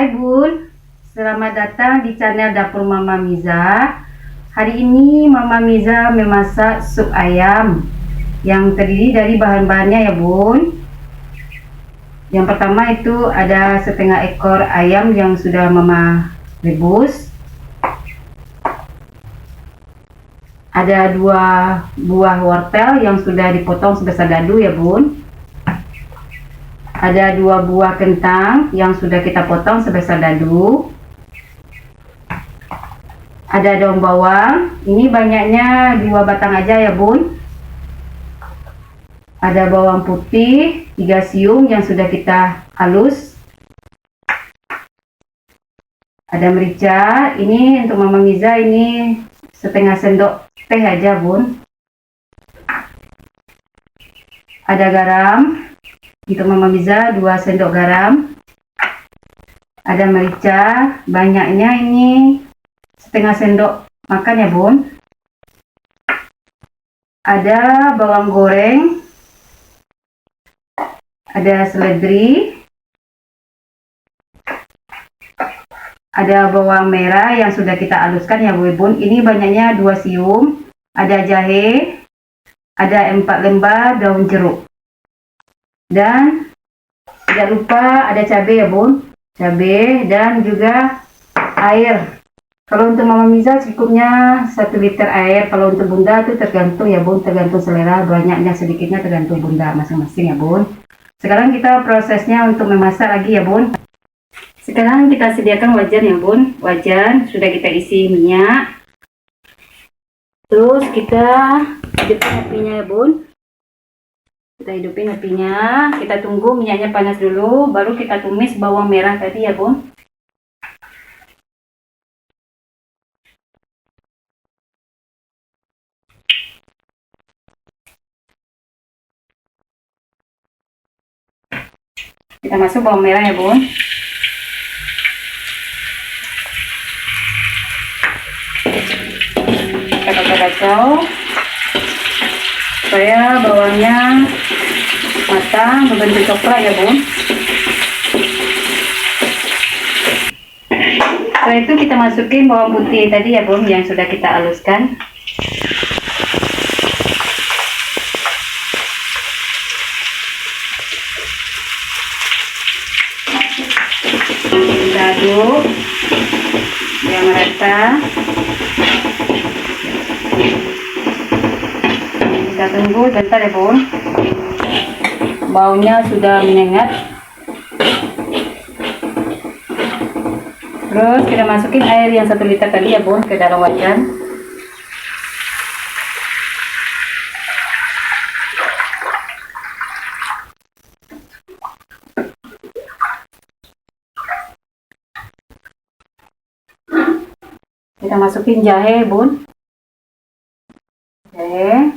Hai Bun, selamat datang di channel Dapur Mama Miza. Hari ini Mama Miza memasak sup ayam yang terdiri dari bahan-bahannya ya Bun. Yang pertama itu ada setengah ekor ayam yang sudah Mama rebus. Ada 2 buah wortel yang sudah dipotong sebesar dadu ya Bun. Ada 2 buah kentang yang sudah kita potong sebesar dadu. Ada daun bawang, ini banyaknya 2 batang aja ya Bun. Ada bawang putih 3 siung yang sudah kita halus. Ada merica, ini untuk Mama Miza ini setengah sendok teh aja Bun. Ada garam, untuk Mama Miza 2 sendok garam. Ada merica, banyaknya ini setengah sendok makan ya Bun. Ada bawang goreng, ada seledri, ada bawang merah yang sudah kita haluskan ya Bun. Ini banyaknya 2 siung. Ada jahe, ada 4 lembar daun jeruk. Dan tidak lupa ada cabai ya Bun, cabai dan juga air. Kalau untuk Mama Miza cukupnya 1 liter air. Kalau untuk Bunda itu tergantung ya Bun, tergantung selera, banyaknya sedikitnya tergantung Bunda masing-masing ya Bun. Sekarang kita prosesnya untuk memasak lagi ya Bun. Sekarang kita sediakan wajan ya Bun. Wajan sudah kita isi minyak. Terus kita hidupin apinya ya Bun. Kita hidupin apinya, kita tunggu minyaknya panas dulu, baru kita tumis bawang merah tadi ya Bun. Kita masuk bawang merah ya Bun. Kita kacau-kacau supaya bawangnya matang berbentuk coklat ya Bun. Setelah itu kita masukin bawang putih tadi ya Bun yang sudah kita haluskan. Kita aduk biar merata. Kita tunggu bentar ya Bun. Baunya sudah menyengat. Terus kita masukin air yang 1 liter tadi ya Bun ke dalam wajan. Kita masukin jahe Bun. Jahe.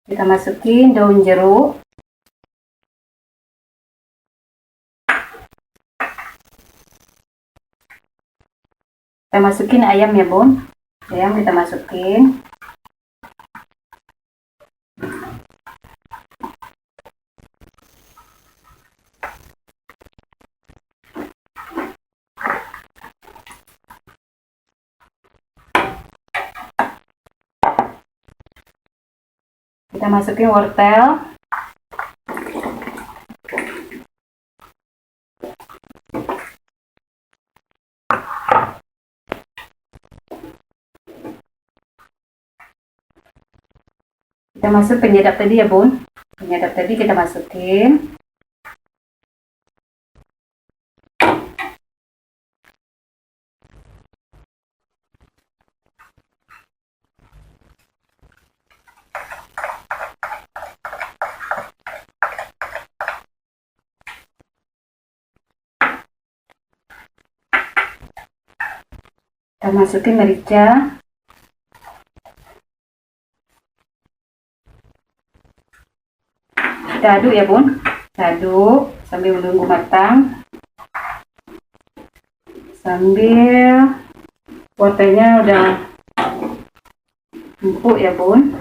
Kita masukin daun jeruk. Kita masukin ayam ya Bun. Ayam kita masukin. Kita masukin wortel. Kita masuk penyedap tadi ya Bun. Penyedap tadi kita masukin. Kita masukin merica. Kita aduk ya Bun. Kita aduk sambil menunggu matang. Sambil wortelnya udah empuk ya Bun.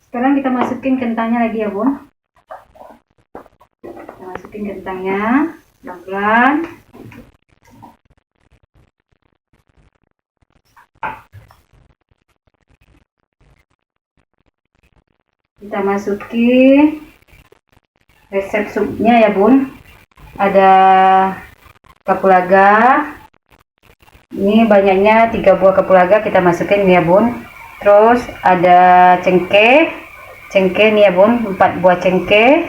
Sekarang kita masukin kentangnya lagi ya bun. Kita masukin kentangnya pelan-pelan. Kita masukin resep supnya ya bun. Ada kapulaga. Ini banyaknya 3 buah kapulaga kita masukin ya bun. Terus ada cengkeh nih ya bun, 4 buah cengkeh,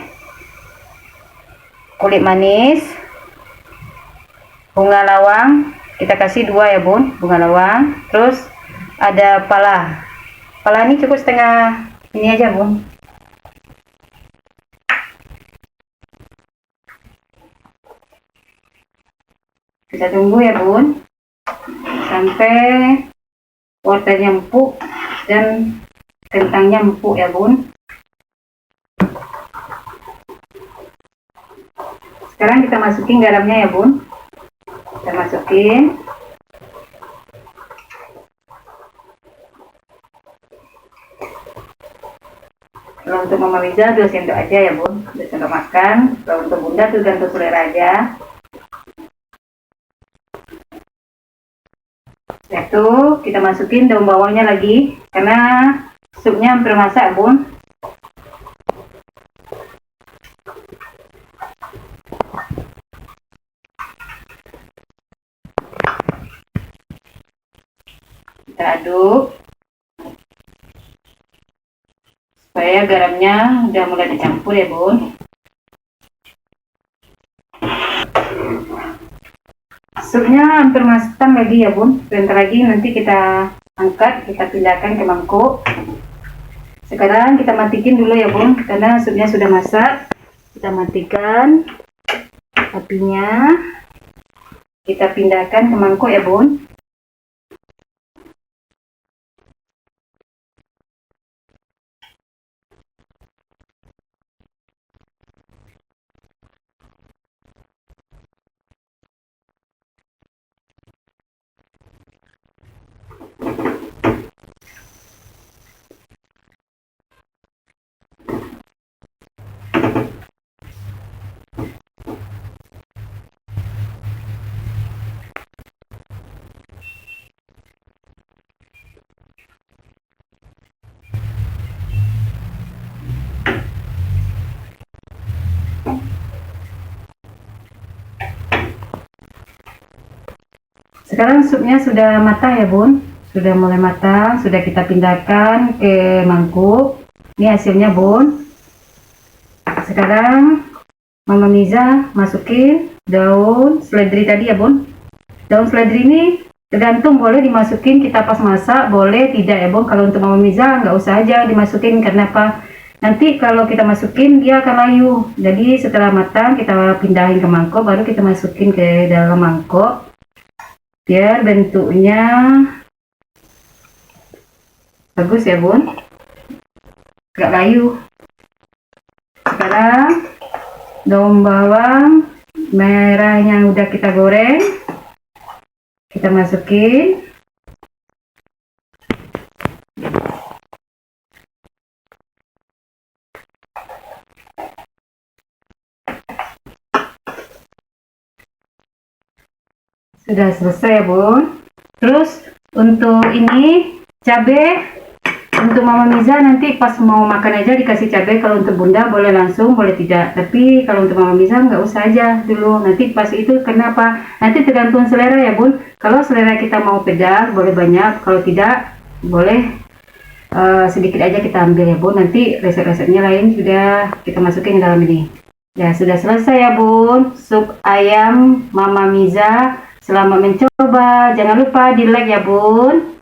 kulit manis, bunga lawang kita kasih 2 ya bun, bunga lawang. Terus ada pala ini cukup setengah ini aja bun. Kita tunggu ya bun sampai wortelnya empuk dan kentangnya empuk ya bun. Sekarang kita masukin garamnya ya bun. Kita masukin. Kalau untuk Mama Liza 2 sendok aja ya bun, 2 sendok makan. Kalau untuk Bunda tergantung selera aja. Setelah itu kita masukin daun bawangnya lagi karena supnya hampir masak bun. Kita aduk supaya garamnya udah mulai dicampur ya bun. Supnya hampir matang lagi ya bun. Sebentar lagi nanti kita angkat, kita pindahkan ke mangkuk. Sekarang kita matikan dulu ya bun, karena supnya sudah masak. Kita matikan apinya, kita pindahkan ke mangkuk ya bun. Sekarang supnya sudah matang ya bun, sudah mulai matang, sudah kita pindahkan ke mangkuk. Ini hasilnya bun. Sekarang Mama Miza masukin daun seledri tadi ya bun. Daun seledri ini tergantung, boleh dimasukin kita pas masak, boleh tidak ya bun. Kalau untuk Mama Miza nggak usah aja dimasukin, karena apa? Nanti kalau kita masukin dia akan layu. Jadi setelah matang kita pindahin ke mangkok, baru kita masukin ke dalam mangkok biar bentuknya bagus ya bun, gak layu. Sekarang daun bawang merah yang udah kita goreng kita masukin. Sudah selesai ya bun. Terus untuk ini cabai, untuk Mama Miza nanti pas mau makan aja dikasih cabai. Kalau untuk Bunda boleh langsung, boleh tidak. Tapi kalau untuk Mama Miza nggak usah aja dulu. Nanti pas itu kenapa? Nanti tergantung selera ya bun. Kalau selera kita mau pedas boleh banyak. Kalau tidak boleh sedikit aja kita ambil ya bun. Nanti resep-resepnya lain sudah kita masukin ke dalam ini. Ya sudah selesai ya bun, sup ayam Mama Miza. Selamat mencoba, jangan lupa di like ya bun.